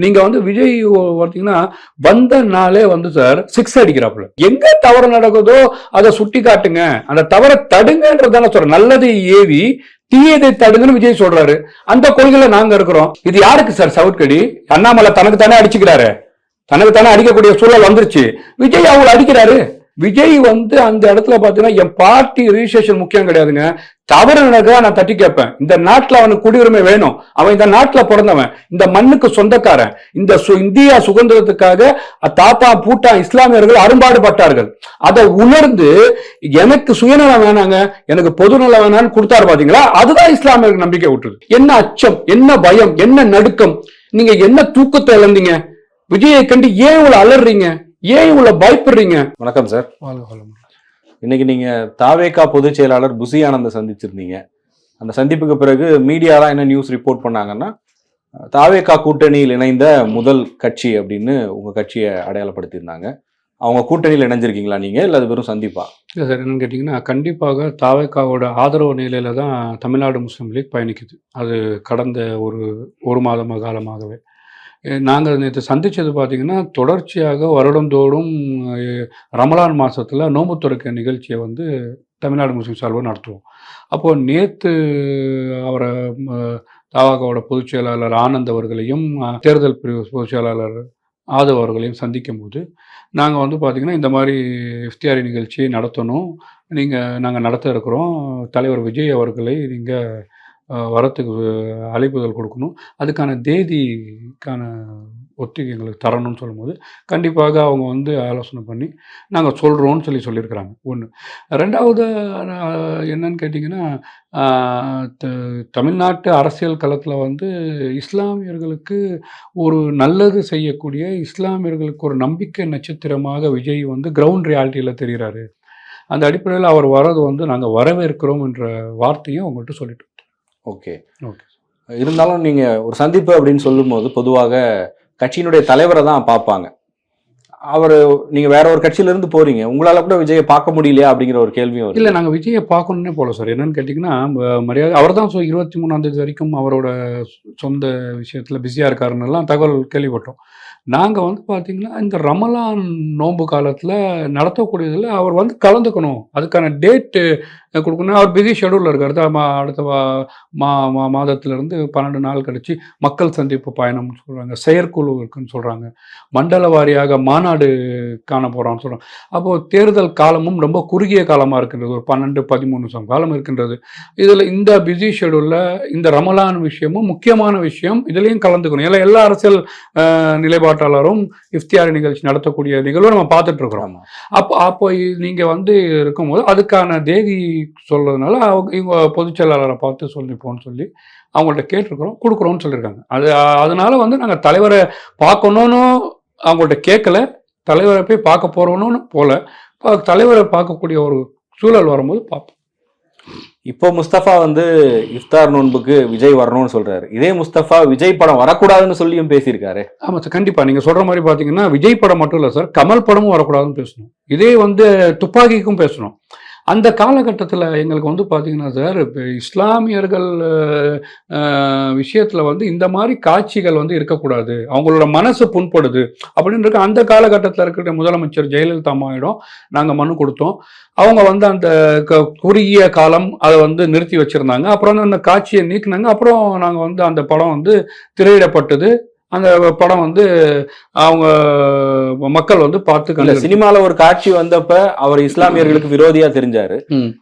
நீங்க வந்து விஜய் பார்த்தீங்கன்னா வந்த நாளே வந்து சார் 6 அடிக்கிறாப்புல. எங்க தவறு நடக்குதோ அதை சுட்டி காட்டுங்க, அந்த தவறை தடுங்கன்றதான சொல்றேன். நல்லதை ஏவி தீயதை தடுங்கன்னு விஜய் சொல்றாரு. அந்த கொள்கையில நாங்க இருக்கிறோம். இது யாருக்கு சார் சவுட்கடி? அண்ணாமலை தனக்கு தானே அடிச்சுக்கிறாரு, தனக்கு தானே அடிக்கக்கூடிய சூழல் வந்துருச்சு. விஜய் அவங்களை அடிக்கிறாரு. விஜய் வந்து அந்த இடத்துல பாத்தீங்கன்னா என் பார்ட்டி ரிஜிஸ்ட்ரேஷன் முக்கியம் கிடையாதுங்க. தவறு நடக்க நான் தட்டி கேட்பேன். இந்த நாட்டுல அவனுக்கு குடியுரிமை வேணும், அவன் இந்த நாட்டுல பிறந்தவன், இந்த மண்ணுக்கு சொந்தக்காரன். இந்த இந்தியா சுதந்திரத்துக்காக தாத்தா பூட்டா இஸ்லாமியர்கள் அரும்பாடுபட்டார்கள். அதை உணர்ந்து எனக்கு சுயநலம் வேணாங்க, எனக்கு பொதுநலம் வேணான்னு கொடுத்தாரு பாத்தீங்களா, அதுதான் இஸ்லாமியர்கள் நம்பிக்கை விட்டுருது. என்ன அச்சம், என்ன பயம், என்ன நடுக்கம், நீங்க என்ன தூக்கத்தை இழந்தீங்க? விஜயை கண்டு ஏன் இவ்வளவு அலறீங்க, ஏன் இவ்வளவு பயப்படுறீங்க? வணக்கம் சார். இன்னைக்கு நீங்க தாவேகா பொதுச் செயலாளர் புசி ஆனந்த சந்திச்சிருந்தீங்க. அந்த சந்திப்புக்கு பிறகு மீடியாலாம் என்ன நியூஸ் ரிப்போர்ட் பண்ணாங்கன்னா, தாவேகா கூட்டணியில் இணைந்த முதல் கட்சி அப்படின்னு உங்க கட்சியை அடையாளப்படுத்தியிருந்தாங்க. அவங்க கூட்டணியில் இணைஞ்சிருக்கீங்களா நீங்க, இல்லை அது வெறும் சந்திப்பா? இல்லை சார், என்னன்னு கேட்டிங்கன்னா கண்டிப்பாக தாவேகாவோட ஆதரவு நிலையில தான் தமிழ்நாடு முஸ்லீம் லீக் பயணிக்குது. அது கடந்த ஒரு மாத காலமாகவே. நாங்கள் நேற்று சந்தித்தது பார்த்திங்கன்னா தொடர்ச்சியாக வருடந்தோறும் ரமலான் மாதத்தில் நோன்பு துறக்க நிகழ்ச்சியை வந்து தமிழ்நாடு முஸ்லீம் சார்பாக நடத்துவோம். அப்போது நேற்று அவரை தாவேகாவோட பொதுச் செயலாளர் ஆனந்த் அவர்களையும் தேர்தல் பிரிவு பொதுச் செயலாளர் ஆதவ் அவர்களையும் சந்திக்கும் போது நாங்கள் வந்து பார்த்திங்கன்னா இந்த மாதிரி இஃப்தியாரி நிகழ்ச்சி நடத்தணும், நாங்கள் நடத்த இருக்கிறோம், தலைவர் விஜய் அவர்களை நீங்கள் வரத்துக்கு அழைப்புதல் கொடுக்கணும், அதுக்கான தேதிக்கான ஒத்திகை எங்களுக்கு தரணும்னு சொல்லும்போது கண்டிப்பாக அவங்க வந்து ஆலோசனை பண்ணி நாங்கள் சொல்கிறோன்னு சொல்லியிருக்கிறாங்க. ஒன்று. ரெண்டாவது என்னன்னு கேட்டிங்கன்னா, தமிழ்நாட்டு அரசியல் களத்தில் வந்து இஸ்லாமியர்களுக்கு ஒரு நல்லது செய்யக்கூடிய, இஸ்லாமியர்களுக்கு ஒரு நம்பிக்கை நட்சத்திரமாக விஜய் வந்து கிரவுண்ட் ரியாலிட்டியில் தெரிகிறாரு. அந்த அடிப்படையில் அவர் வர்றது வந்து நாங்கள் வரவேற்கிறோம் என்ற வார்த்தையும் அவங்கள்ட்ட சொல்லிட்டு. ஓகே. இருந்தாலும் நீங்க ஒரு சந்திப்பு அப்படின்னு சொல்லும் போது பொதுவாக கட்சியினுடைய தலைவரை தான் பார்ப்பாங்க. நீங்க வேற ஒரு கட்சியில இருந்து போறீங்க, உங்களால கூட விஜயை பார்க்க முடியலையா அப்படிங்கிற ஒரு கேள்வியும் இல்லை. நாங்கள் விஜயை பார்க்கணுன்னே போல சார். என்னன்னு கேட்டிங்கன்னா மரியாதை அவர் தான் 23ஆம் தேதி வரைக்கும் அவரோட சொந்த விஷயத்தில் பிஸியாக இருக்காருன்னெல்லாம் தகவல் கேள்விப்பட்டோம். நாங்கள் வந்து பார்த்திங்கன்னா இந்த ரமலான் நோன்பு காலத்தில் நடத்தக்கூடியதில் அவர் வந்து கலந்துக்கணும், அதுக்கான டேட்டு கொடுக்கணும். அவர் பிஸி ஷெடியூலில் இருக்கார். அடுத்த மாதத்திலிருந்து 12 நாள் கழிச்சு மக்கள் சந்திப்பு பயணம்னு சொல்கிறாங்க, செயற்குழு இருக்குன்னு சொல்கிறாங்க, மண்டல வாரியாக மாநாடு காண போகிறான்னு சொல்கிறாங்க. அப்போது தேர்தல் காலமும் ரொம்ப குறுகிய காலமாக இருக்கின்றது, ஒரு 12-13 காலம் இருக்கின்றது. இதில் இந்த பிஸி ஷெடியூலில் இந்த ரமலான் விஷயமும் முக்கியமான விஷயம், இதுலேயும் கலந்துக்கணும். ஏன்னா எல்லா அரசியல் நிலைப்பாட்டாளரும் இஃப்தியாரி நிகழ்ச்சி நடத்தக்கூடிய நிகழ்வை நம்ம பார்த்துட்டு இருக்கிறோம். அப்போ நீங்கள் வந்து இருக்கும்போது அதுக்கான தேதி சொல்றதுனால இவங்க பொதுச் செயலாளரை பார்த்து சொல்லிப்போன்னு சொல்லி அவங்கள்ட்ட கேட்டிருக்கிறோம், கொடுக்குறோன்னு சொல்லியிருக்காங்க. அதனால வந்து நாங்கள் தலைவரை பார்க்கணுன்னு அவங்கள்ட்ட கேட்கல, தலைவரை போய் பார்க்க போறோன்னு போல, தலைவரை பார்க்கக்கூடிய ஒரு சூழல் வரும்போது பார்ப்போம். இப்போ முஸ்தபா வந்து இஃப்தார் நோன்புக்கு விஜய் வரணும்னு சொல்றாரு. இதே முஸ்தபா விஜய் படம் வரக்கூடாதுன்னு சொல்லியும் பேசியிருக்காரு. ஆமா சார், கண்டிப்பா நீங்க சொல்ற மாதிரி பாத்தீங்கன்னா விஜய் படம் மட்டும் இல்ல சார், கமல் படமும் வரக்கூடாதுன்னு பேசணும். இதே வந்து துப்பாக்கிக்கும் பேசணும். அந்த காலகட்டத்தில் எங்களுக்கு வந்து பார்த்திங்கன்னா சார், இப்போ இஸ்லாமியர்கள் விஷயத்தில் வந்து இந்த மாதிரி காட்சிகள் வந்து இருக்கக்கூடாது, அவங்களோட மனசு புண்படுது அப்படின்றது அந்த காலகட்டத்தில் இருக்கிற முதலமைச்சர் ஜெயலலிதா அம்மாவிடம் நாங்கள் மனு கொடுத்தோம். அவங்க வந்து அந்த குறுகிய காலம் அதை வந்து நிறுத்தி வச்சுருந்தாங்க. அப்புறம் அந்த காட்சியை நீக்கினாங்க. அப்புறம் நாங்கள் வந்து அந்த படம் வந்து திரையிடப்பட்டது. அந்த படம் வந்து அவங்க மக்கள் வந்து பார்த்து, சினிமால ஒரு காட்சி வந்தப்ப அவர் இஸ்லாமியர்களுக்கு விரோதியா தெரிஞ்சாரு.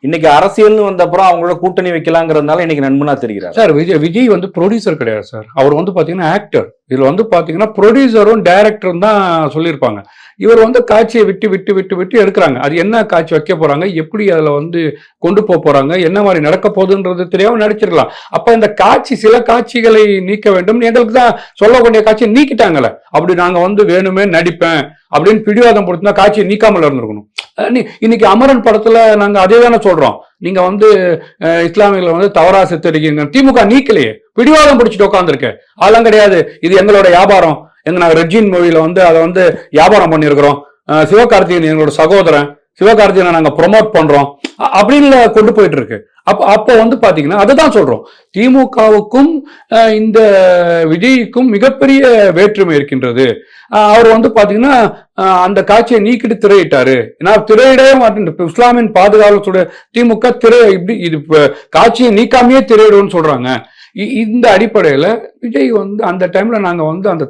இன்னைக்கு அரசியல்னு வந்தப்பறம் அவங்களோட கூட்டணி வைக்கலாங்கிறதுனால இன்னைக்கு நண்பனா தெரிகிறார். சார் விஜய் வந்து ப்ரொடியூசர் கிடையாது சார், அவர் வந்து பாத்தீங்கன்னா ஆக்டர். இதுல வந்து பாத்தீங்கன்னா ப்ரொடியூசரும் டைரக்டரும் தான் சொல்லியிருப்பாங்க. இவர் வந்து காட்சியை விட்டு விட்டு விட்டு விட்டு எடுக்கிறாங்க. அது என்ன காட்சி வைக்க போறாங்க, எப்படி அதுல வந்து கொண்டு போறாங்க, என்ன மாதிரி நடக்க போகுதுன்றது தெரியாம நடிச்சிடலாம். அப்ப இந்த காட்சி, சில காட்சிகளை நீக்க வேண்டும், எங்களுக்கு தான் சொல்லக்கூடிய காட்சியை நீக்கிட்டாங்கல்ல. அப்படி நாங்க வந்து வேணுமே நடிப்பேன் அப்படின்னு பிடிவாதம் பொறுத்துனா காட்சியை நீக்காமல் இருந்திருக்கணும். இன்னைக்கு அமரன் படத்துல நாங்க அதே தானே சொல்றோம், நீங்க வந்து இஸ்லாமியர்களை வந்து தவறா சித்தரிக்கீங்க, திமுக நீக்கலையே, பிடிவாதம் பிடிச்சிட்டு உட்காந்துருக்கு. அதெல்லாம் கிடையாது, இது எங்களோட வியாபாரம், நாங்க ரெஜின் மூவில வந்து அதை வந்து வியாபாரம் பண்ணியிருக்கிறோம், சிவகார்த்திகேயன் எங்களோட சகோதரன், சிவகார்த்திகேயனை நாங்க ப்ரொமோட் பண்றோம் அப்படின்னு கொண்டு போயிட்டு இருக்கு. அப்போ வந்து பாத்தீங்கன்னா அதுதான் சொல்றோம், திமுகவுக்கும் இந்த விஜய்க்கும் மிகப்பெரிய வேற்றுமை இருக்கின்றது. அவர் வந்து பாத்தீங்கன்னா அந்த காட்சியை நீக்கிட்டு திரையிட்டாரு. நான் திரையிடவே மாட்டேன், இஸ்லாமின் பாதுகாவலர் திமுக திரை இப்படி இது காட்சியை நீக்காமையே திரையிடுவோம்னு சொல்றாங்க. இந்த அடிப்படையில விஜய் வந்து அந்த டைம்ல நாங்க வந்து அந்த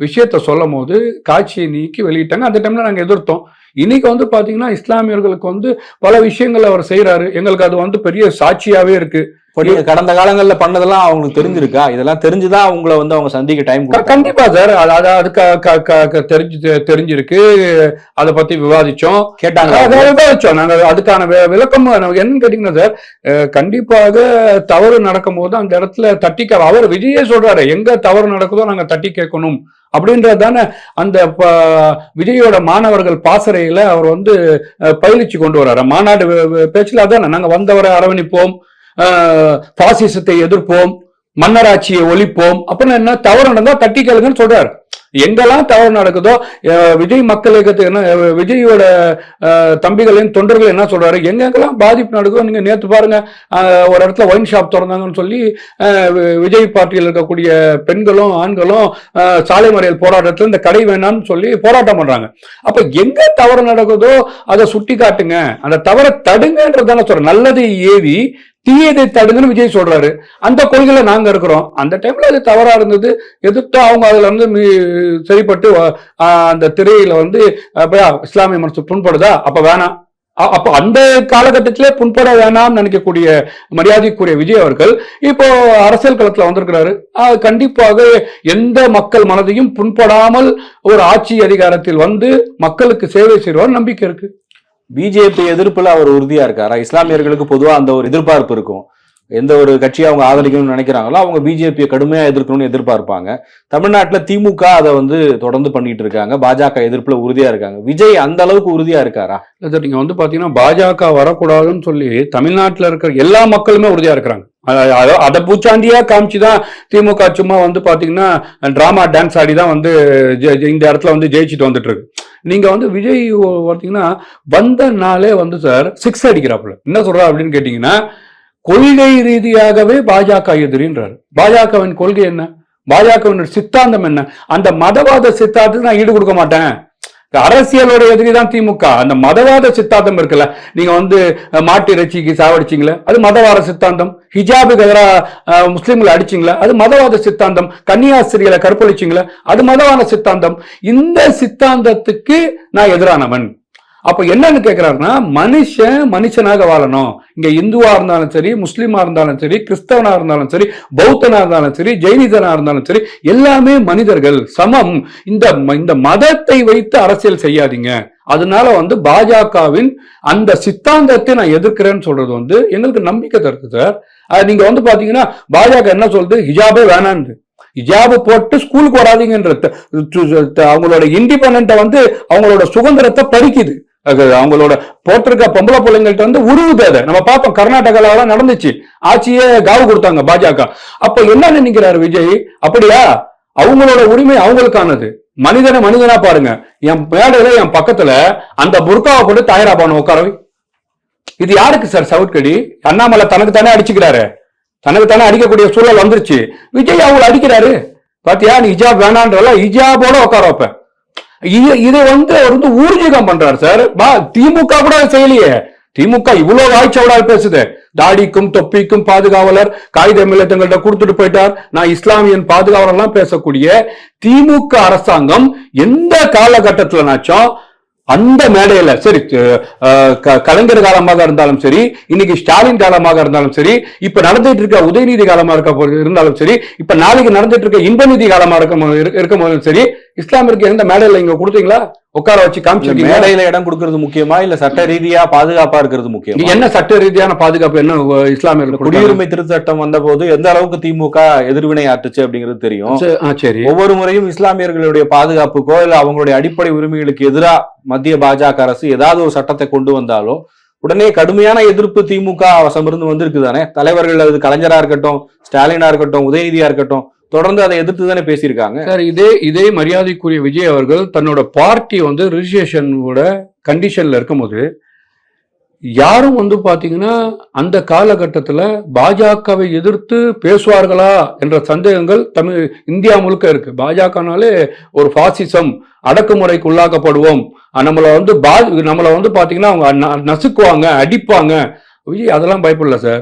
விஷயத்த சொல்லும் போது காட்சியை நீக்கி வெளியிட்டாங்க. அந்த டைம்ல நாங்க எதிர்த்தோம். இன்னைக்கு வந்து பாத்தீங்கன்னா இஸ்லாமியர்களுக்கு வந்து பல விஷயங்கள் அவர் செய்யறாரு. எங்களுக்கு அது வந்து பெரிய சாட்சியாவே இருக்கு. கடந்த காலங்கள்ல பண்ணதெல்லாம் அவங்களுக்கு தெரிஞ்சிருக்கா? இதெல்லாம் தெரிஞ்சுதான் அவங்கள வந்து அவங்க சந்திக்க டைம். கண்டிப்பா சார், அது தெரிஞ்சிருக்கு. அதை பத்தி விவாதிச்சோம், கேட்டாங்க, விவாதிச்சோம். நாங்க அதுக்கான விளக்கம் என்னன்னு கேட்டீங்கன்னா சார், கண்டிப்பாக தவறு நடக்கும் போது அந்த இடத்துல தட்டி அவர் விஜயே சொல்றாரு, எங்க தவறு நடக்குதோ நாங்க தட்டி கேட்கணும் அப்படின்றதான அந்த விஜயோட மாணவர்கள் பாசறையில அவர் வந்து பயிற்சி கொண்டு வர்றாரு. மாநாடு பேச்சுல அதான, நாங்க வந்தவரை அரவணைப்போம், பாசிசத்தை எதிர்ப்போம், மன்னராட்சியை ஒழிப்போம், அப்படின்னு என்ன தவறு நடந்தா தட்டி கேளுங்கன்னு சொல்றாரு. எங்கெல்லாம் தவறு நடக்குதோ விஜய் மக்கள் இயக்கத்துக்கு என்ன, விஜயோட தம்பிகளின் தொண்டர்கள் என்ன சொல்றாரு, எங்கெங்கெல்லாம் பாதிப்பு நடக்குதோ, நீங்க நேற்று பாருங்க ஒரு இடத்துல ஒயின் ஷாப் திறந்தாங்கன்னு சொல்லி விஜய் பார்ட்டியில் இருக்கக்கூடிய பெண்களும் ஆண்களும் சாலை மறியல் போராட்டத்தில் இந்த கடை வேணாம்னு சொல்லி போராட்டம் பண்றாங்க. அப்ப எங்க தவறு நடக்குதோ அதை சுட்டி காட்டுங்க, அந்த தவறை தடுங்கன்றதான சொல்ற. நல்லதை ஏவி தீயதை தடுங்கன்னு விஜய் சொல்றாரு. அந்த கொள்கையில நாங்க இருக்கிறோம். அந்த டைம்ல அது தவறா இருந்தது, எதிர்த்து அவங்க அதுல இருந்து சரிப்பட்டு அந்த திரையில வந்து இஸ்லாமிய மனசு புண்படுதா, அப்ப வேணாம். அப்ப அந்த காலகட்டத்திலே புண்பட வேணாம்னு நினைக்கக்கூடிய மரியாதைக்குரிய விஜய் அவர்கள் இப்போ அரசியல் களத்துல வந்திருக்கிறாரு. கண்டிப்பாக எந்த மக்கள் மனதையும் புண்படாமல் ஒரு ஆட்சி அதிகாரத்தில் வந்து மக்களுக்கு சேவை செய்வார் நம்பிக்கை இருக்கு. பிஜேபி எதிர்ப்புல அவர் உறுதியா இருக்காரா? இஸ்லாமியர்களுக்கு பொதுவா அந்த ஒரு எதிர்பார்ப்பு இருக்கும். எந்த ஒரு கட்சியை அவங்க ஆதரிக்கணும்னு நினைக்கிறாங்களோ அவங்க பிஜேபியை கடுமையா எதிர்க்கணும்னு எதிர்பார்ப்பாங்க. தமிழ்நாட்டுல திமுக அதை வந்து தொடர்ந்து பண்ணிட்டு இருக்காங்க. பாஜக எதிர்ப்புல உறுதியா இருக்காங்க. விஜய் அந்த அளவுக்கு உறுதியா இருக்காரா? நீங்க வந்து பாத்தீங்கன்னா பாஜக வரக்கூடாதுன்னு சொல்லி தமிழ்நாட்டுல இருக்கிற எல்லா மக்களுமே உறுதியா இருக்கிறாங்க. அதை பூச்சாண்டியா காமிச்சுதான் திமுக சும்மா வந்து பாத்தீங்கன்னா டிராமா டான்ஸ் ஆடிதான் வந்து இந்த இடத்துல வந்து ஜெயிச்சுட்டு வந்துட்டு இருக்கு. நீங்க வந்து விஜய் பார்த்தீங்கன்னா வந்த நாளே வந்து சார் 6 அடிக்கிறாப்புல. என்ன சொல்றா அப்படின்னு கேட்டீங்கன்னா, கொள்கை ரீதியாகவே பாஜக எதிரின்றாரு. பாஜகவின் கொள்கை என்ன, பாஜகவின் சித்தாந்தம் என்ன? அந்த மதவாத சித்தாந்தத்துக்கு நான் ஈடு கொடுக்க மாட்டேன். அரசியலோட எதிரி தான் திமுக. அந்த மதவாத சித்தாந்தம் இருக்குல்ல, நீங்க வந்து மாட்டு இறைச்சிக்கு சாவடிச்சிங்களே, அது மதவாத சித்தாந்தம். ஹிஜாபுக்கு எதிராக முஸ்லிம்களை அடிச்சிங்களா, அது மதவாத சித்தாந்தம். கன்னியாஸ்திரிகளை கற்பழிச்சிங்களா, அது மதவாத சித்தாந்தம். இந்த சித்தாந்தத்துக்கு நான் எதிரானவன். அப்ப என்னன்னு கேட்கிறாருன்னா, மனுஷனாக வாழணும். இங்க இந்துவா இருந்தாலும் சரி, முஸ்லீமா இருந்தாலும் சரி, கிறிஸ்தவனா இருந்தாலும் சரி, பௌத்தனா இருந்தாலும் சரி, ஜெயினிசனா இருந்தாலும் சரி, எல்லாமே மனிதர்கள் சமம். இந்த மதத்தை வைத்து அரசியல் செய்யாதீங்க. அதனால வந்து பாஜகவின் அந்த சித்தாந்தத்தை நான் எதிர்க்கிறேன்னு சொல்றது வந்து எங்களுக்கு நம்பிக்கை தருது சார். நீங்க வந்து பாத்தீங்கன்னா பாஜக என்ன சொல்றது, ஹிஜாபே வேணான்னு, ஹிஜாபு போட்டு ஸ்கூலுக்கு வராதீங்கன்றது அவங்களோட இண்டிபெண்டன்ட்டை வந்து அவங்களோட சுதந்திரத்தை பறிக்குது. அவங்களோட போட்டிருக்க பொம்பளை பிள்ளைங்கள்ட்ட வந்து உருவுது. அதை நம்ம பார்த்தோம், கர்நாடகால நடந்துச்சு, ஆட்சியே காவு கொடுத்தாங்க பாஜக. அப்ப என்ன நினைக்கிறாரு விஜய், அப்படியா அவங்களோட உரிமை அவங்களுக்கானது, மனிதனா பாருங்க, என் மேடையில என் பக்கத்துல அந்த புர்காவை போட்டு தாயராபான உட்காரவை. இது யாருக்கு சார் சவுட்கடி? அண்ணாமலை தனக்கு தானே அடிச்சுக்கிறாரு, தனக்கு தானே அடிக்கக்கூடிய சூழல் வந்துருச்சு. விஜய் அவங்களை அடிக்கிறாரு. பாத்தியா, நீ ஹிஜாப் வேணான்றல, ஹிஜாபோட உட்கார வைப்பேன். இதை வந்து அவர் வந்து ஊர்ஜிதம் பண்றாரு சார். திமுக கூட செய்யலையே. திமுக இவ்வளவு வாய்ச்சவடால் பேசுது. தாடிக்கும் தொப்பிக்கும் பாதுகாவலர் காகித மில்லத்தங்கள்ட்ட கொடுத்துட்டு போயிட்டார். நான் இஸ்லாமியன் பாதுகாவலர் எல்லாம் பேசக்கூடிய திமுக அரசாங்கம் எந்த காலகட்டத்திலனாச்சும் அந்த மேடையில சரி, கலைஞர் காலமாக இருந்தாலும் சரி, இன்னைக்கு ஸ்டாலின் காலமாக இருந்தாலும் சரி, இப்ப நடந்துட்டு இருக்க உதயநிதி காலமா இருந்தாலும் சரி, இப்ப நாளைக்கு நடந்துட்டு இருக்க இன்பநிதி காலமா இருக்கும் போதும் சரி, இஸ்லாமிற்கு எந்த மேடையில இங்க கொடுத்தீங்களா, உட்கார வச்சு காமிச்சிருக்கீங்க? மேடையில இடம் கொடுக்கறது முக்கியமா இல்ல சட்ட ரீதியா பாதுகாப்பா இருக்கிறது முக்கியம்? என்ன சட்ட ரீதியான பாதுகாப்பு, என்ன இஸ்லாமியர்கள் குடியுரிமை திருத்த சட்டம் வந்த போது எந்த அளவுக்கு திமுக எதிர்வினை ஆற்றுச்சு அப்படிங்கிறது தெரியும். சரி, ஒவ்வொரு முறையும் இஸ்லாமியர்களுடைய பாதுகாப்புக்கோ இல்ல அவங்களுடைய அடிப்படை உரிமைகளுக்கு எதிராக மத்திய பாஜக அரசு ஏதாவது ஒரு சட்டத்தை கொண்டு வந்தாலும் உடனே கடுமையான எதிர்ப்பு திமுக வசம் இருந்து வந்திருக்கு தானே. தலைவர்கள், அது கலைஞரா இருக்கட்டும், ஸ்டாலினா இருக்கட்டும், உதயநிதியா இருக்கட்டும், தொடர்ந்து அதை எதிர்த்து தானே பேசியிருக்காங்க சார். இதே மரியாதைக்குரிய விஜய் அவர்கள் தன்னோட பார்ட்டி வந்து ரிஜிஸ்ட்ரேஷனோட கண்டிஷன்ல இருக்கும்போது யாரும் வந்து பாத்தீங்கன்னா அந்த காலகட்டத்துல பாஜகவை எதிர்த்து பேசுவார்களா என்ற சந்தேகங்கள் இந்தியா முழுக்க இருக்கு. பாஜகனாலே ஒரு பாசிசம், அடக்குமுறைக்கு உள்ளாக்கப்படுவோம், நம்மள வந்து பாத்தீங்கன்னா அவங்க நசுக்குவாங்க, அடிப்பாங்க. விஜய் அதெல்லாம் பயப்படல சார்.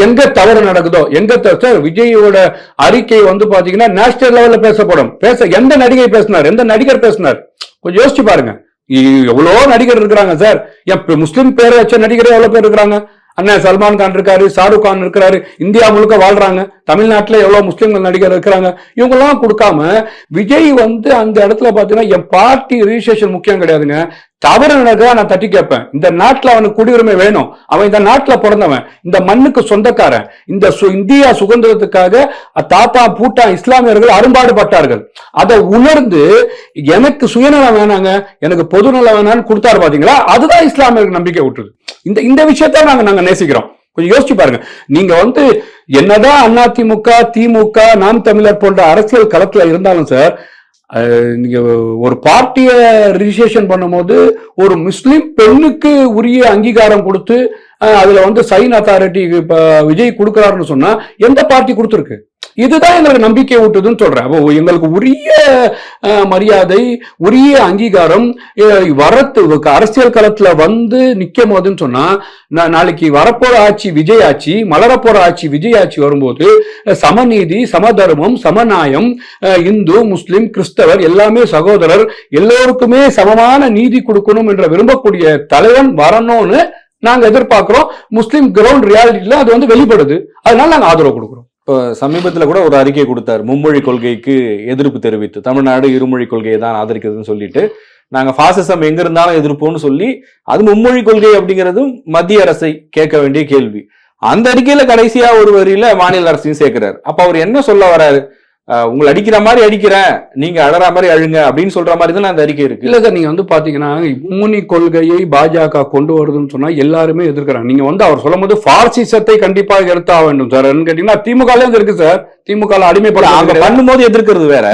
எங்க தவறு நடக்குதோ சார், விஜயோட அறிக்கை வந்து பாத்தீங்கன்னா நேஷனல் லெவல்ல பேசப்படும். எந்த நடிகை பேசினார், எந்த நடிகர் பேசினார், கொஞ்சம் யோசிச்சு பாருங்க. எவ்வளவு நடிகர் இருக்கிறாங்க சார். முஸ்லிம் பேரை வச்ச நடிகரே எவ்வளவு பேர் இருக்கிறாங்க. அண்ணன் சல்மான் கான் இருக்காரு, ஷாருக் கான் இருக்கிறாரு, இந்தியா முழுக்க வாழ்றாங்க. தமிழ்நாட்டுல எவ்வளவு முஸ்லிம்கள் நடிகர் இருக்கிறாங்க. இவங்க எல்லாம் கொடுக்காம விஜய் வந்து அந்த இடத்துல பாத்தீங்கன்னா என் பார்ட்டி ரிஜிஸ்ட்ரேஷன் முக்கியம் கிடையாதுங்க, தவறு நடக்க நான் தட்டி கேட்பேன். இந்த நாட்டுல அவனுக்கு குடியுரிமை வேணும், அவன் இந்த நாட்டுல பிறந்தவன், இந்த மண்ணுக்கு சொந்தக்காரன். இந்தியா சுதந்திரத்துக்காக தாத்தா பூட்டா இஸ்லாமியர்கள் அரும்பாடுபட்டார்கள். அதை உணர்ந்து எனக்கு சுயநலம் வேணாங்க, எனக்கு பொதுநலம் வேணான்னு கொடுத்தாரு பாத்தீங்களா, அதுதான் இஸ்லாமியர்கள் நம்பிக்கை விட்டுருது. இந்த விஷயத்த நாங்க நேசிக்கிறோம். கொஞ்சம் யோசிச்சு பாருங்க. நீங்க வந்து என்னதான் அதிமுக, திமுக, நாம் தமிழர் போன்ற அரசியல் களத்துல இருந்தாலும் சார், நீங்க ஒரு பார்ட்டிய ரிஜிஸ்ட்ரேஷன் பண்ணும்போது ஒரு முஸ்லிம் பெண்ணுக்கு உரிய அங்கீகாரம் கொடுத்து அதுல வந்து சைன் அத்தாரிட்டி விஜய் கொடுக்கிறாருன்னு சொன்னா எந்த பார்ட்டி கொடுத்துருக்கு? இதுதான் எங்களுக்கு நம்பிக்கை ஊட்டுதுன்னு சொல்றேன். அப்போ எங்களுக்கு உரிய மரியாதை, உரிய அங்கீகாரம் அரசியல் களத்துல வந்து நிக்கும் போதுன்னு சொன்னா, நாளைக்கு வரப்போற ஆட்சி விஜய் ஆட்சி, மலரப்போற ஆட்சி விஜய் ஆட்சி வரும்போது சமநீதி, சமதர்மம், சமநாயம், இந்து, முஸ்லிம், கிறிஸ்தவர் எல்லாமே சகோதரர், எல்லோருக்குமே சமமான நீதி கொடுக்கணும் என்ற விரும்பக்கூடிய தலைவன் வரணும்னு நாங்க எதிர்பார்க்கிறோம். முஸ்லிம் கிரவுண்ட் ரியாலிட்டியில அது வந்து வெளிப்படுது. அதனால நாங்க ஆதரவு கொடுக்கிறோம். இப்போ சமீபத்தில் கூட ஒரு அறிக்கை கொடுத்தார், மும்மொழி கொள்கைக்கு எதிர்ப்பு தெரிவித்து, தமிழ்நாடு இருமொழி கொள்கையை தான் ஆதரிக்கிறதுன்னு சொல்லிட்டு, நாங்க பாசிசம் எங்க இருந்தாலும் எதிர்ப்போம்னு சொல்லி, அது மும்மொழி கொள்கை அப்படிங்கிறதும் மத்திய அரசை கேட்க வேண்டிய கேள்வி. அந்த அறிக்கையில கடைசியா ஒரு வரியில மாநில அரசையும் சேர்க்கிறார். அப்ப அவர் என்ன சொல்ல வராரு? உங்களை அடிக்கிற மாதிரி அடிக்கிறேன், நீங்க அழற மாதிரி அழுங்க அப்படின்னு சொல்ற மாதிரி தான் அந்த அறிக்கை இருக்கு. இல்ல சார், நீங்க வந்து பாத்தீங்கன்னா மும்மொழி கொள்கையை பாஜக கொண்டு வருதுன்னு சொன்னா எல்லாருமே எதிர்க்கிறாங்க. நீங்க வந்து அவர் சொல்லும் போது பாசிசத்தை கண்டிப்பாக எடுத்தாக வேண்டும் சார் கேட்டீங்கன்னா திமுக இருக்கு சார். திமுக அடிமைப்பட பண்ணும்போது எதிர்க்கிறது வேற,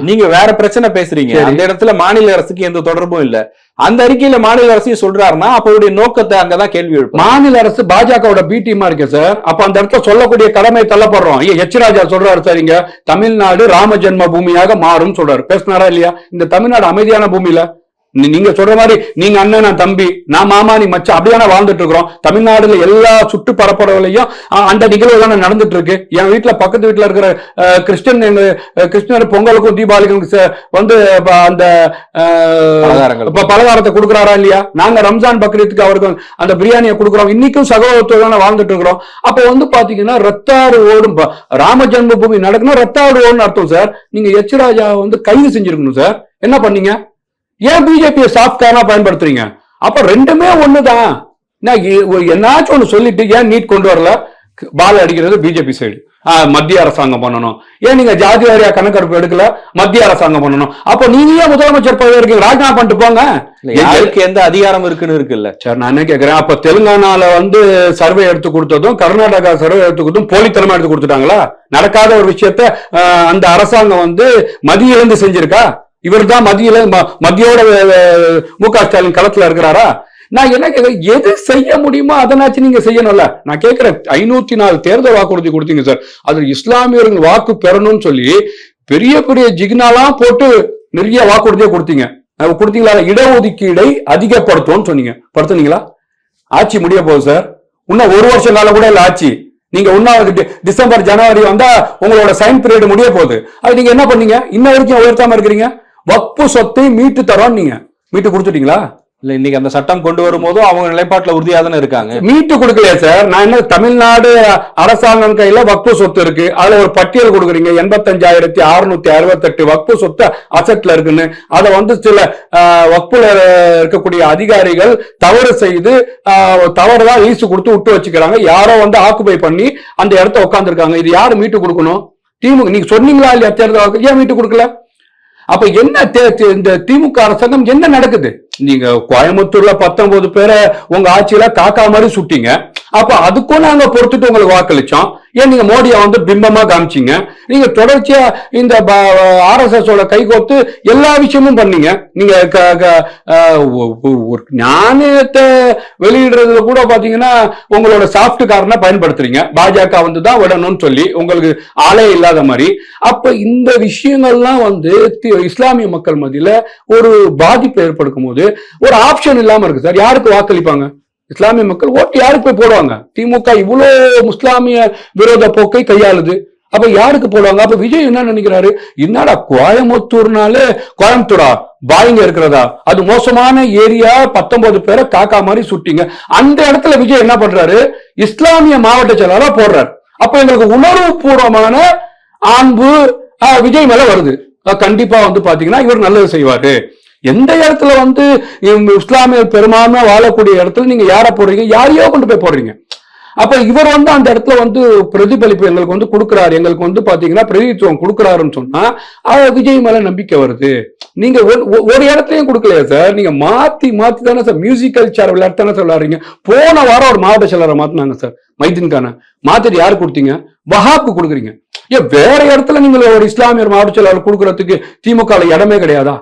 நீங்க வேற பிரச்சனை பேசுறீங்க. அந்த இடத்துல மாநில அரசுக்கு எந்த தொடர்பும் இல்ல. அந்த அறிக்கையில மாநில அரசு சொல்றாருன்னா அப்ப நோக்கத்தை அங்கதான் கேள்வி எழுப்பும். மாநில அரசு பாஜகவோட பி டீமா இருக்கு சார். அப்ப அந்த இடத்துல சொல்லக்கூடிய கடமை தள்ளப்படுறோம். எச் ராஜா சொல்றாரு சார், இங்க தமிழ்நாடு ராம ஜென்ம பூமியாக மாறும் சொல்றாரு. பேசினாரா இல்லையா? இந்த தமிழ்நாடு அமைதியான பூமியில நீங்க சொல்ற மாதிரி நீங்க அண்ணன், நான் தம்பி, நான் மாமா, நீ மச்சா, அப்படியான வாழ்ந்துட்டு இருக்கிறோம். தமிழ்நாடுல எல்லா சுற்று பரப்புறவளையும் அந்த நிகழ்வு நடந்துட்டு இருக்கு. என் வீட்டுல பக்கத்து வீட்டுல இருக்கிற கிறிஸ்டியன் பொங்கலுக்கும் தீபாவளிக்கும் வந்து அந்த பலகாரத்தை கொடுக்குறாரா இல்லையா? நாங்க ரம்ஜான் பக்ரீத்துக்கு அவருக்கு அந்த பிரியாணியை கொடுக்குறோம். இன்னைக்கும் சகோதரத்துவம் வாழ்ந்துட்டு இருக்கிறோம். அப்ப வந்து பாத்தீங்கன்னா ரத்தாறு ஓடும் ராம ஜென்ம பூமி நடக்கணும், ரத்தாறு ஓடுன்னு அர்த்தம் சார். நீங்க எச் ராஜா வந்து கைது செஞ்சிருக்கணும் சார். என்ன பண்ணீங்க? ஏன் பிஜேபியை சாஃப்ட் கார்னா பயன்படுத்துறீங்க? அப்ப ரெண்டுமே ஒண்ணுதான். என்னாச்சும் ஒண்ணு சொல்லிட்டு ஏன் நீட் கொண்டு வரல? பால் அடிக்கிறது பிஜேபி சைடு. மத்திய அரசாங்கம் பண்ணணும். ஏன் நீங்க ஜாதி வாரியா கணக்கெடுப்பு எடுக்கல? மத்திய அரசாங்கம் பண்ணணும். அப்ப நீங்க ஏன் முதலமைச்சர் பதவி இருக்கீங்க? ராஜினாமா பண்ணிட்டு போங்க. யாருக்கு எந்த அதிகாரம் இருக்குன்னு இருக்குல்ல சார். நான் என்ன கேட்கிறேன், அப்ப தெலுங்கானால வந்து சர்வே எடுத்து கொடுத்ததும் கர்நாடகா சர்வே எடுத்து கொடுத்தும் போலித்தனமா எடுத்து கொடுத்துட்டாங்களா? நடக்காத ஒரு விஷயத்த அந்த அரசாங்கம் வந்து மதியிலிருந்து செஞ்சிருக்கா? இவர் தான் மத்தியோட மு.க. ஸ்டாலின் களத்துல இருக்கிறாரா? நான் என்ன கேட்கிறேன், எது செய்ய முடியுமோ அதனாச்சும் நீங்க செய்யணும்ல. நான் கேட்கிறேன், 504 தேர்தல் வாக்குறுதி கொடுத்தீங்க சார். அது இஸ்லாமியர்கள் வாக்கு பெறணும்னு சொல்லி பெரிய பெரிய ஜிக்னாலாம் போட்டு நிறைய வாக்குறுதியை கொடுத்தீங்க. கொடுத்தீங்களா? இடஒதுக்கீடை அதிகப்படுத்தும்னு சொன்னீங்க, படுத்துனீங்களா? ஆட்சி முடிய போகுது சார். இன்னும் ஒரு வருஷம் காலம் கூட இல்ல ஆட்சி. நீங்க ஒன்னாவது டிசம்பர் ஜனவரி வந்தா உங்களோட சைன் பீரியட் முடிய போகுது. அது நீங்க என்ன பண்ணீங்க? இன்ன வரைக்கும் உயர்த்தாம இருக்கிறீங்க. வக்பு சொத்தை மீட்டு தரோம், நீங்க மீட்டு கொடுத்துட்டீங்களா? இல்ல, இன்னைக்கு அந்த சட்டம் கொண்டு வரும்போதும் அவங்க நிலைப்பாட்டுல உறுதியா தானே இருக்காங்க. மீட்டு கொடுக்கலையா சார்? நான் என்ன, தமிழ்நாடு அரசாங்கம் கையில வக்பு சொத்து இருக்கு, அதுல ஒரு பட்டியல் கொடுக்குறீங்க. 85,668 வக்பு சொத்து அசெட்ல இருக்குன்னு. அதை வந்து சில வக்புல இருக்கக்கூடிய அதிகாரிகள் தவறு செய்து தவறுதான் லீசு கொடுத்து விட்டு வச்சுக்கிறாங்க. யாரோ வந்து ஆக்குபை பண்ணி அந்த இடத்த உட்காந்துருக்காங்க. இது யாரு மீட்டு கொடுக்கணும்? திமுக. நீங்க சொன்னீங்களா இல்லையா தேர்தல்? ஏன் மீட்டு கொடுக்கல? அப்ப என்ன இந்த திமுக அரசாங்கம் என்ன நடக்குது? நீங்க கோயம்புத்தூர்ல 19 பேரை உங்க ஆட்சியில காக்கா மாதிரி சுட்டீங்க. அப்ப அதுக்கும் நாங்க பொறுத்துட்டு உங்களுக்கு வாக்களிச்சோம். ஏன் நீங்க மோடியை வந்து பிம்பமா காமிச்சீங்க? நீங்க தொடர்ச்சியா இந்த RSS ஓட கைகோத்து எல்லா விஷயமும் பண்ணீங்க. நீங்க ஒரு ஞானத்தை வெளியிடுறதுல கூட பாத்தீங்கன்னா உங்களோட சாஃப்ட் காரனை பயன்படுத்துறீங்க. பாஜக வந்து தான் விடணும்னு சொல்லி உங்களுக்கு ஆளே இல்லாத மாதிரி. அப்ப இந்த விஷயங்கள்லாம் வந்து இஸ்லாமிய மக்கள் மத்தியில ஒரு பாதிப்பை ஏற்படுத்தும் போது ஒரு ஆப்ஷன் இல்லாம இருக்கு சார். யாருக்கு வாக்களிப்பாங்க? இஸ்லாமிய மக்கள் ஓட்டு யாருக்கு போய் போடுவாங்க? திமுக இவ்வளவு முஸ்லாமிய விரோத போக்கை கையாளுது. அப்ப யாருக்கு போடுவாங்க? அப்ப விஜய் என்ன நினைக்கிறாரு? என்னடா கோயம்புத்தூர்னாலே கோயம்புத்தூரா பாய்ங்க இருக்கிறதா, அது மோசமான ஏரியா, 19 பேரை காக்கா மாதிரி சுட்டிங்க. அந்த இடத்துல விஜய் என்ன பண்றாரு? இஸ்லாமிய மாவட்ட செயலாளரா போடுறாரு. அப்ப எங்களுக்கு உணர்வு பூர்வமான அன்பு விஜய் மேல வருது. கண்டிப்பா வந்து பாத்தீங்கன்னா இவர் நல்லது செய்வாரு. எந்த இடத்துல வந்து இஸ்லாமிய பெரும்பான்மை வாழக்கூடிய இடத்துல நீங்க யாரை போடுறீங்க? யாரையோ கொண்டு போய் போடுறீங்க. அப்ப இவர் வந்து அந்த இடத்துல வந்து பிரதிபலிப்பு எங்களுக்கு வந்து கொடுக்குறாரு, எங்களுக்கு வந்து பாத்தீங்கன்னா பிரதித்துவம் கொடுக்குறாருன்னு சொன்னா விஜய் மேல நம்பிக்கை வருது. நீங்க ஒரு இடத்துலயும் கொடுக்கலையா சார்? நீங்க மாத்தி தானே சார் மியூசிக்கல் சேர் விளையாட்டு தானே சொல்றாருங்க. போன வாரம் ஒரு மாவட்ட செயலரை மாத்தினாங்க சார், மைதீன் கான. மாத்திட்டு யாரு கொடுத்தீங்க? வஹாப்க்கு கொடுக்குறீங்க. ஏன் வேற இடத்துல நீங்க ஒரு இஸ்லாமியர் மாவட்ட செயலாளர் கொடுக்கறதுக்கு திமுக இடமே கிடையாதா?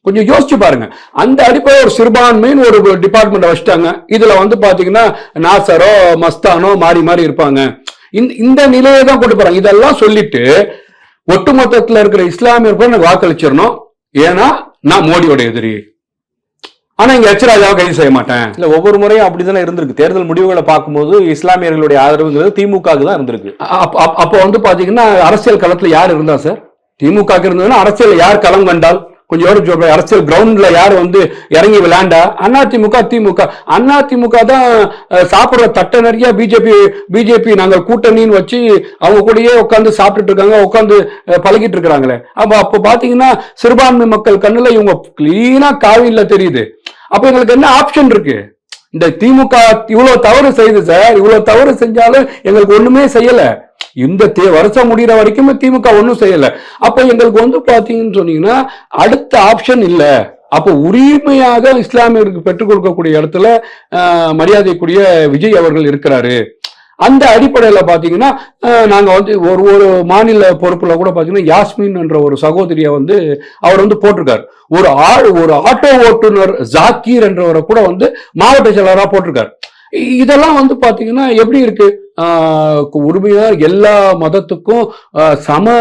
கொஞ்சம் யோசிச்சு பாருங்க. அந்த அடிப்படையில் ஒரு சிறுபான்மைன்னு ஒரு டிபார்ட்மெண்ட் வச்சுட்டாங்க. இதுல வந்து பாத்தீங்கன்னா நாசரோ மஸ்தானோ மாறி மாறி இருப்பாங்க. இந்த நிலையை தான் கொண்டு போறாங்க. இதெல்லாம் சொல்லிட்டு ஒட்டுமொத்தத்துல இருக்கிற இஸ்லாமியர் போய் வாக்களிச்சிடணும், ஏன்னா நான் மோடியோட எதிரி. ஆனா இங்க எச்ராஜாவை கைது செய்ய மாட்டேன். இல்ல, ஒவ்வொரு முறையும் அப்படித்தானே இருந்திருக்கு. தேர்தல் முடிவுகளை பார்க்கும்போது இஸ்லாமியர்களுடைய ஆதரவுங்கிறது திமுகவுக்கு தான் இருந்திருக்கு. அப்போ வந்து பாத்தீங்கன்னா அரசியல் களத்துல யார் இருந்தா சார்? திமுக இருந்ததுன்னா அரசியல் யார் களம் கண்டால்? கொஞ்சம் அரசியல் கிரவுண்ட்ல யார் வந்து இறங்கி விளையாண்டா? அதிமுக திமுக. அதிமுக தான் சாப்பிடுற தட்டை நிறைய பிஜேபி நாங்கள் கூட்டணின்னு வச்சு அவங்க கூடயே உட்காந்து சாப்பிட்டுட்டு இருக்காங்க, உட்காந்து பழகிட்டு இருக்கிறாங்களே. அப்ப பாத்தீங்கன்னா சிறுபான்மை மக்கள் கண்ணுல இவங்க கிளீனா காவியில தெரியுது. அப்ப எங்களுக்கு என்ன ஆப்ஷன் இருக்கு? இந்த திமுக இவ்வளவு தவறு செய்து சார், இவ்வளவு தவறு செஞ்சாலும் எங்களுக்கு ஒண்ணுமே செய்யல. இந்த வருஷம் முடிகிற வரைக்கும் திமுக ஒன்றும் செய்யல. அப்ப எங்களுக்கு வந்து பாத்தீங்கன்னு சொன்னீங்கன்னா அடுத்த ஆப்ஷன் இல்ல. அப்ப உரிமையாக இஸ்லாமியருக்கு பெற்றுக் கொடுக்கக்கூடிய இடத்துல மரியாதைக்குரிய விஜய் அவர்கள் இருக்கிறாரு. அந்த அடிப்படையில பாத்தீங்கன்னா நாங்க வந்து ஒரு மாநில பொறுப்புல கூட பாத்தீங்கன்னா யாஸ்மின் என்ற ஒரு சகோதரியை வந்து அவர் வந்து போட்டிருக்காரு. ஒரு ஆட்டோ ஓட்டுநர் ஜாக்கீர் என்றவரை கூட வந்து மாவட்ட செயலராக போட்டிருக்காரு. இதெல்லாம் வந்து பாத்தீங்கன்னா எப்படி இருக்கு? உரிமையா எல்லா மதத்துக்கும் சம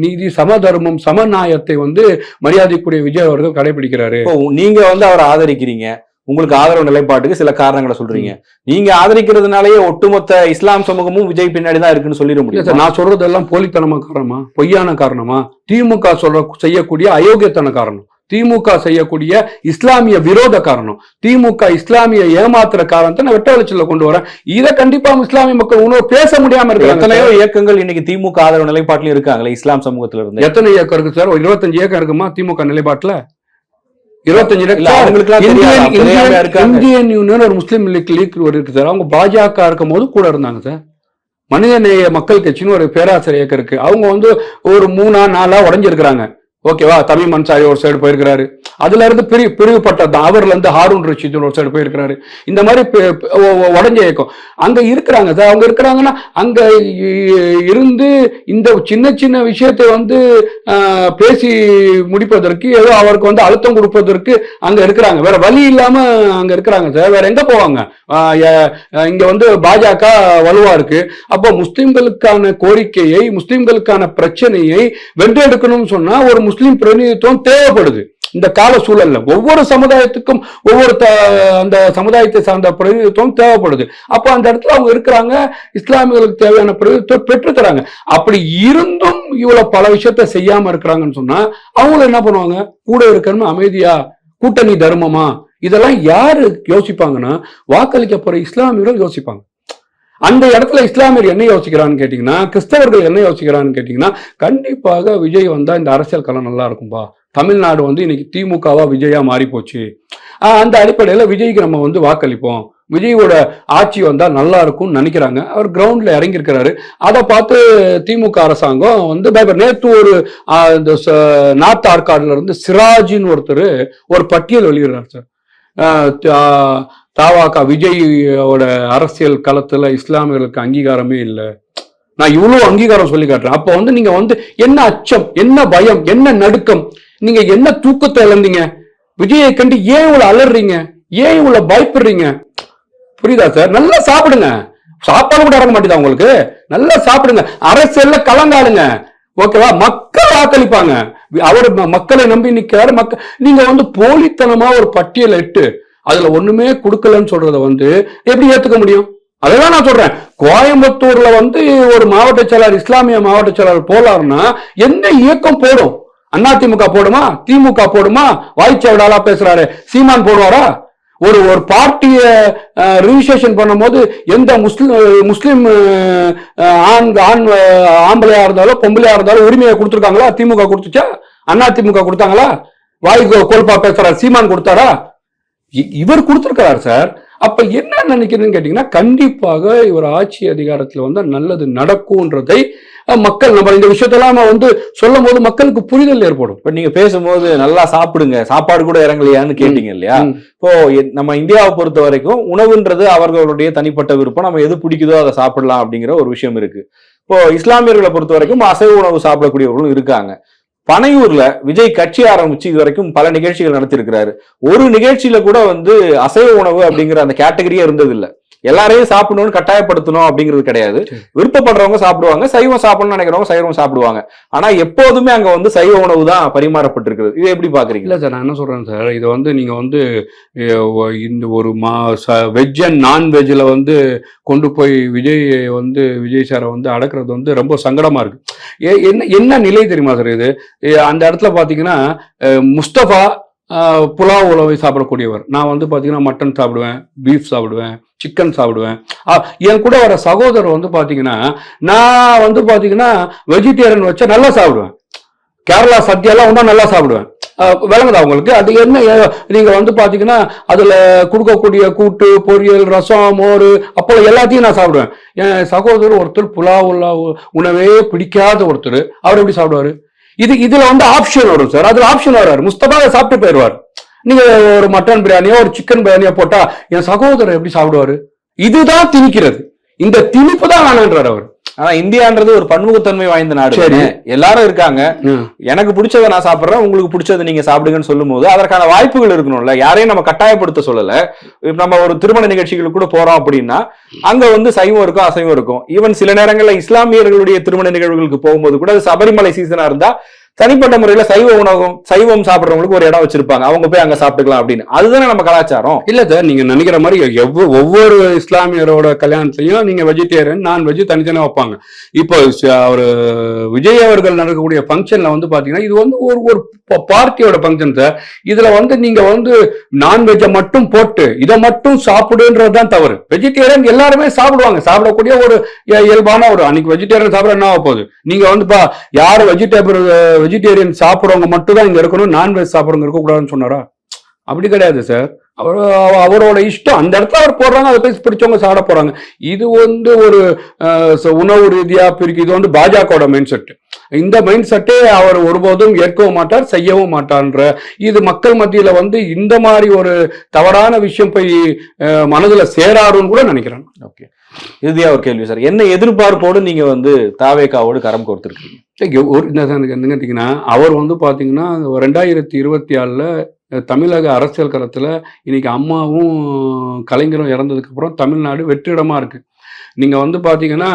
நீதி, சம தர்மம், சம நியாயத்தை வந்து மரியாதைக்குரிய விஜய் அவர்கள் கடைபிடிக்கிறாரு. நீங்க வந்து அவரை ஆதரிக்கிறீங்க, உங்களுக்கு ஆதரவு நிலைப்பாட்டுக்கு சில காரணங்களை சொல்றீங்க. நீங்க ஆதரிக்கிறதுனாலயே ஒட்டுமொத்த இஸ்லாம் சமூகமும் விஜய் பின்னாடிதான் இருக்குன்னு சொல்லிட முடியும். நான் சொல்றதெல்லாம் போலித்தனமா காரணமா, பொய்யான காரணமா? திமுக செய்யக்கூடிய அயோக்கியத்தன காரணம், திமுக செய்யக்கூடிய இஸ்லாமிய விரோத காரணம், திமுக இஸ்லாமிய ஏமாத்துற காரணத்தை நான் வெட்ட வெளிச்சல கொண்டு வரேன். இதை கண்டிப்பா இஸ்லாமிய மக்கள் உணவு பேச முடியாம இருக்கு. எத்தனையோ இயக்கங்கள் இன்னைக்கு திமுக ஆதரவு நிலைப்பாட்டிலும் இருக்காங்களே இஸ்லாம் சமூகத்துல இருந்து. எத்தனை இயக்கம் இருக்கு சார்? 25 இயக்கம் இருக்குமா திமுக நிலைப்பாட்டுல? 25 இந்தியன் யூனியன் ஒரு முஸ்லீம் லீக் இருக்கு சார். அவங்க பாஜக இருக்கும் போது கூட இருந்தாங்க சார். மனிதநேய மக்கள் கட்சின்னு ஒரு பேராசிரியர் இயக்கம் இருக்கு. அவங்க வந்து ஒரு 3-4 உடஞ்சிருக்கிறாங்க. ஓகேவா? தமிழ் மன்சாரி ஒரு சைடு போயிருக்கிறாரு. அதுல இருந்து பிரிவுபட்ட அவர்ல இருந்து ஹாரூன் ரஷீத் ஒரு சைடு போயிருக்கிறாரு. இந்த மாதிரி உடஞ்ச இயக்கம் அங்க இருக்கிறாங்க சார். அவங்க இருக்கிறாங்கன்னா அங்க இருந்து இந்த சின்ன சின்ன விஷயத்தை வந்து பேசி முடிப்பதற்கு, ஏதோ அவருக்கு வந்து அழுத்தம் கொடுப்பதற்கு அங்க இருக்கிறாங்க. வேற வழி இல்லாம அங்க இருக்கிறாங்க சார். வேற எங்க போவாங்க? இங்க வந்து பாஜக வலுவா இருக்கு. அப்போ முஸ்லிம்களுக்கான கோரிக்கையை, முஸ்லிம்களுக்கான பிரச்சனையை வென்றெடுக்கணும்னு சொன்னா ஒரு முஸ்லிம் பிரதிநிதித்துவம் தேவைப்படுது. இந்த கால சூழல்ல ஒவ்வொரு சமுதாயத்துக்கும் ஒவ்வொரு அந்த சமுதாயத்தை சார்ந்த பிரதிநிதித்துவம் தேவைப்படுது. அப்ப அந்த இடத்துல அவங்க இருக்கிறாங்க, இஸ்லாமியர்களுக்கு தேவையான பிரதிநிதித்துவம் பெற்று தராங்க. அப்படி இருந்தும் இவ்வளவு பல விஷயத்த செய்யாம இருக்கிறாங்கன்னு சொன்னா அவங்களும் என்ன பண்ணுவாங்க? கூட இருக்கணும் அமைதியா, கூட்டணி தர்மமா, இதெல்லாம் யாரு யோசிப்பாங்கன்னா வாக்களிக்க போற இஸ்லாமியர்கள் யோசிப்பாங்க. அந்த இடத்துல இஸ்லாமியர் என்ன யோசிக்கிறான்னு கேட்டீங்கன்னா, கிறிஸ்தவர்கள் என்ன யோசிக்கிறான்னு கேட்டீங்கன்னா, கண்டிப்பாக விஜய் வந்தா இந்த அரசியல் களம் நல்லா இருக்கும்பா, தமிழ்நாடு வந்து இன்னைக்கு திமுகவா விஜயா மாறி போச்சு, அந்த அடிப்படையில விஜய்க்கு நம்ம வந்து வாக்களிப்போம், விஜயோட ஆட்சி வந்தா நல்லா இருக்கும்னு நினைக்கிறாங்க. அவர் கிரவுண்ட்ல இறங்கி இருக்கிறாரு. அதை பார்த்து திமுக அரசாங்கம் வந்து நேற்று ஒரு நார்த் ஆர்காடுல இருந்து சிராஜின்னு ஒருத்தர் ஒரு பட்டியல் வெளியிடுறாரு சார். தாவாக்கா விஜயோட அரசியல் களத்துல இஸ்லாமியர்களுக்கு அங்கீகாரமே இல்லை. நான் இவ்வளவு அங்கீகாரம் சொல்லி காட்டுறேன். அப்ப வந்து நீங்க வந்து என்ன அச்சம், என்ன பயம், என்ன நடுக்கம், நீங்க என்ன தூக்கத்தை இழந்தீங்க? விஜயை கண்டு ஏன் இவ்வளவு அலறீங்க, ஏன் இவ்வளவு பயப்படுறீங்க? புரியுதா சார்? நல்லா சாப்பிடுங்க, சாப்பாடு கூட இறங்க மாட்டேதா உங்களுக்கு? நல்லா சாப்பிடுங்க, அரசியல்ல கலங்காடுங்க, ஓகேவா? மக்கள் வாக்களிப்பாங்க. அவர் மக்களை நம்பி நிக்கிறாரு. நீங்க வந்து போலித்தனமா ஒரு பட்டியல் இட்டு அதுல ஒண்ணுமே கொடுக்கலன்னு சொல்றத வந்து எப்படி ஏத்துக்க முடியும்? அதான் நான் சொல்றேன். கோயம்புத்தூர்ல வந்து ஒரு மாவட்ட செயலாளர், இஸ்லாமிய மாவட்ட செயலாளர் போலாருன்னா எந்த இயக்கம் போடும்? அதிமுக போடுமா, திமுக போடுமா? வாய்ச்சாவிடாலா பேசுறாரு சீமான் போடுவாரா? ஒரு பார்ட்டிய ரிஜிஸ்ட்ரேஷன் பண்ணும்போது எந்த முஸ்லிம் ஆம்பளையா இருந்தாலும் பொம்பளையா இருந்தாலும் உரிமையை கொடுத்துருக்காங்களா? திமுக கொடுத்துச்சா? அதிமுக கொடுத்தாங்களா? வாய் கொழுப்பா பேசுறாரு சீமான் கொடுத்தாரா? இவர் கொடுத்திருக்கிறார் சார். அப்ப என்ன நினைக்கிறதுன்னு கேட்டீங்கன்னா, கண்டிப்பாக இவர் ஆட்சி அதிகாரத்துல வந்து நல்லது நடக்கும்ன்றதை மக்கள் நம்ம இந்த விஷயத்தெல்லாம் வந்து சொல்லும் போது மக்களுக்கு புரிதல் ஏற்படும். இப்ப நீங்க பேசும்போது நல்லா சாப்பிடுங்க, சாப்பாடு கூட இறங்கலையான்னு கேட்டீங்க இல்லையா? இப்போ நம்ம இந்தியாவை பொறுத்த வரைக்கும் உணவுன்றது அவர்களுடைய தனிப்பட்ட விருப்பம். நம்ம எது பிடிக்குதோ அதை சாப்பிடலாம் அப்படிங்கிற ஒரு விஷயம் இருக்கு. இப்போ இஸ்லாமியர்களை பொறுத்த வரைக்கும் அசைவ உணவு சாப்பிடக்கூடியவர்களும் இருக்காங்க. பனையூர்ல விஜய் கட்சி ஆரம்பிச்சு இது வரைக்கும் பல நிகழ்ச்சிகள் நடத்திருக்கிறாரு. ஒரு நிகழ்ச்சியில கூட வந்து அசைவ உணவு அப்படிங்கிற அந்த கேட்டகரியே இருந்தது இல்ல. எல்லாரையும் சாப்பிடணும்னு கட்டாயப்படுத்தணும் அப்படிங்கிறது கிடையாது. விருப்பப்படுறவங்க சாப்பிடுவாங்க, சைவம் சாப்பிடணும்னு நினைக்கிறவங்க சைவம் சாப்பிடுவாங்க. ஆனா எப்போதுமே அங்க வந்து சைவ உணவு தான் பரிமாறப்பட்டிருக்கிறது. இது எப்படி பாக்குறீங்க? இல்ல சார், நான் என்ன சொல்றேன் சார், இது வந்து நீங்க வந்து இந்த ஒரு வெஜ் அண்ட் நான்வெஜ்ல வந்து கொண்டு போய் விஜய் சாரை வந்து அடக்குறது வந்து ரொம்ப சங்கடமா இருக்கு. என்ன நிலை தெரியுமா சார் இது? அந்த இடத்துல பாத்தீங்கன்னா முஸ்தபா புலாவ் உணவை சாப்பிடக்கூடியவர். நான் வந்து பாத்தீங்கன்னா மட்டன் சாப்பிடுவேன், பீஃப் சாப்பிடுவேன், சிக்கன் சாப்பிடுவேன். என் கூட வர சகோதரர் வந்து பாத்தீங்கன்னா, நான் வந்து பாத்தீங்கன்னா வெஜிடேரியன் வச்சா நல்லா சாப்பிடுவேன். கேரளா சத்தியெல்லாம் ஒன்றா நல்லா சாப்பிடுவேன். விளங்குதா உங்களுக்கு? அது என்ன, நீங்க வந்து பாத்தீங்கன்னா அதுல கொடுக்கக்கூடிய கூட்டு, பொரியல், ரசம், மோர், அப்பளம் எல்லாத்தையும் நான் சாப்பிடுவேன். என் சகோதரர் ஒருத்தர் புலாவ் உணவே பிடிக்காத ஒருத்தர், அவர் எப்படி சாப்பிடுவாரு? இதுல வந்து ஆப்ஷன் வரும் சார். அதுல ஆப்ஷன் வராரு, முஸ்தபா சாப்பிட்டு போயிடுவார். நீங்க ஒரு மட்டன் பிரியாணியோ ஒரு சிக்கன் பிரியாணியோ போட்டா என் சகோதரர் எப்படி சாப்பிடுவாரு? இதுதான் திணிக்கிறது. இந்த திணிப்பு தான் வேணான்றார் அவர். ஆனா இந்தியான்றது ஒரு பன்முகத்தன்மை வாய்ந்த நாடு. எல்லாரும் இருக்காங்க. எனக்கு பிடிச்சதை நான் சாப்பிடுறேன், உங்களுக்கு பிடிச்சதை நீங்க சாப்பிடுங்கன்னு சொல்லும் போது அதற்கான வாய்ப்புகள் இருக்கணும்ல. யாரையும் நம்ம கட்டாயப்படுத்த சொல்லல. நம்ம ஒரு திருமண நிகழ்ச்சிகளுக்கு கூட போறோம் அப்படின்னா அங்க வந்து சைவம் இருக்கும், அசைவம் இருக்கும். ஈவன் சில நேரங்கள்ல இஸ்லாமியர்களுடைய திருமண நிகழ்வுகளுக்கு போகும்போது கூட சபரிமலை சீசனா இருந்தா தனிப்பட்ட முறையில சைவம் சாப்பிடுறவங்களுக்கு ஒரு இடம் வச்சிருப்பாங்க, அவங்க போய் அங்க சாப்பிட்டுக்கலாம் அப்படின்னு. அதுதானே நம்ம கலாச்சாரம். இல்ல சார், நீங்க நினைக்கிற மாதிரி ஒவ்வொரு இஸ்லாமியரோட கல்யாணத்தையும் நீங்க வெஜிடேரியன் நான் வெஜ் தனித்தனியா வைப்பாங்க. இப்போ அவர் விஜய் அவர்கள் நடக்கக்கூடிய பங்கன்ல வந்து பாத்தீங்கன்னா இது வந்து ஒரு பார்ட்டியோட பங்கன் சார். இதுல வந்து நீங்க வந்து நான்வெஜ்ஜை மட்டும் போட்டு இதை மட்டும் சாப்பிடுன்றதுதான் தவறு. வெஜிடேரியன் எல்லாருமே சாப்பிடுவாங்க, சாப்பிடக்கூடிய ஒரு இயல்பான ஒரு அன்னைக்கு வெஜிடேரியன் சாப்பிட என்ன ஆக போகுது? நீங்க வந்து யாரு வெஜிடேரியன் சாப்பிடுறவங்க மட்டும் தான் இங்க இருக்கணும், நான்வெஜ் சாப்பிடுறவங்க இருக்கக்கூடாதுன்னு சொன்னாரா? அப்படி கிடையாது சார். அவரோட இஷ்டம். அந்த இடத்துல அவர் போடுறாங்க, அதை போய் பிடிச்சவங்க சாப்பிட போறாங்க. இது வந்து ஒரு உணவு ரீதியா பிரிக்கு. இது வந்து பாஜகவோட மைண்ட் செட். இந்த மைண்ட் செட்டே அவர் ஒருபோதும் ஏற்கவும் மாட்டார், செய்யவும் மாட்டார்ன்ற இது மக்கள் மத்தியில வந்து இந்த மாதிரி ஒரு தவறான விஷயம் போய் மனதுல சேராருன்னு கூட நினைக்கிறேன். ஓகே, இறுதியா ஒரு கேள்வி சார். என்ன எதிர்பார்ப்போடு நீங்க வந்து தாவேகாவோடு கரம் கோர்த்திருக்கீங்க? கேட்டீங்கன்னா அவர் வந்து பாத்தீங்கன்னா 2024 தமிழக அரசியல் களத்துல இன்னைக்கு அம்மாவும் கலைஞரும் இறந்ததுக்கு அப்புறம் தமிழ்நாடு வெற்றிடமா இருக்கு. நீங்க வந்து பாத்தீங்கன்னா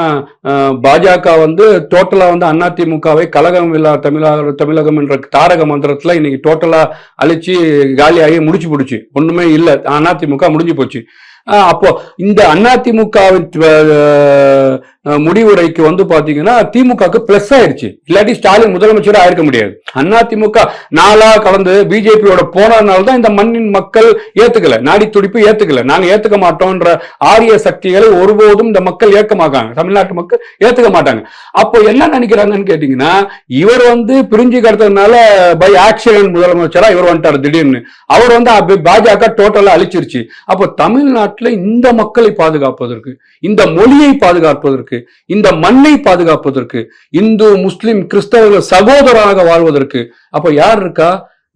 பாஜக வந்து டோட்டலா வந்து அதிமுகவை கழகம் இல்லா தமிழகம் என்ற தாரக மந்திரத்துல இன்னைக்கு டோட்டலா அழிச்சு காலியாகி முடிச்சு போடுச்சு. ஒண்ணுமே இல்லை, அதிமுக முடிஞ்சு போச்சு. அப்போ இந்த அதிமுகவின் முடிவுரைக்கு வந்து பாத்தீங்கன்னா திமுக பிளஸ் ஆயிடுச்சு. இல்லாட்டி ஸ்டாலின் முதலமைச்சராக ஆயிருக்க முடியாது. அதிமுக நாளா கலந்து பிஜேபியோட போனதுனால்தான் இந்த மண்ணின் மக்கள் ஏத்துக்கல, நாடி துடிப்பு ஏத்துக்கல. நாங்க ஏத்துக்க மாட்டோம்ன்ற ஆரிய சக்திகளை ஒருபோதும் இந்த மக்கள் ஏற்க மாட்டாங்க, தமிழ்நாட்டு மக்கள் ஏத்துக்க மாட்டாங்க. அப்போ என்ன நினைக்கிறாங்கன்னு கேட்டீங்கன்னா, இவர் வந்து பிரிஞ்சு கடத்ததுனால பை ஆக்சிடென்ட் முதலமைச்சரா இவர் வந்துட்டார் திடீர்னு. அவர் வந்து பாஜக டோட்டலா அழிச்சிருச்சு. அப்போ தமிழ்நாட்டில் இந்த மக்களை பாதுகாப்பதற்கு, இந்த மொழியை பாதுகாப்பதற்கு, இந்த மண்ணை பாதுகாப்பதற்கு, இந்து முஸ்லிம் கிறிஸ்தவர்கள் சகோதரராக வாழ்வதற்கு அப்ப யார் இருக்கா?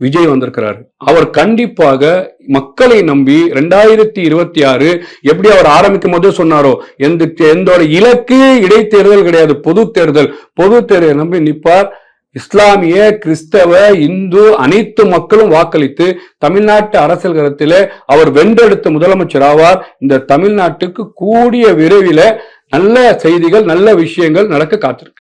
விஜய் வந்திருக்கிறாரு. அவர் கண்டிப்பாக மக்களை நம்பி 2026 எப்படி அவர் ஆரம்பிக்கும் போது சொன்னாரோ, எந்தோட இலக்கு இடைத்தேர்தல் கிடையாது, பொது தேர்தல் நம்பி நிற்பார். இஸ்லாமிய, கிறிஸ்தவ, இந்து அனைத்து மக்களும் வாக்களித்து தமிழ்நாட்டு அரசியல் களத்தில் அவர் வென்றெடுத்த முதலமைச்சர் ஆவார். இந்த தமிழ்நாட்டுக்கு கூடிய விரைவில் நல்ல செய்திகள், நல்ல விஷயங்கள் நடக்க காத்திருக்கு.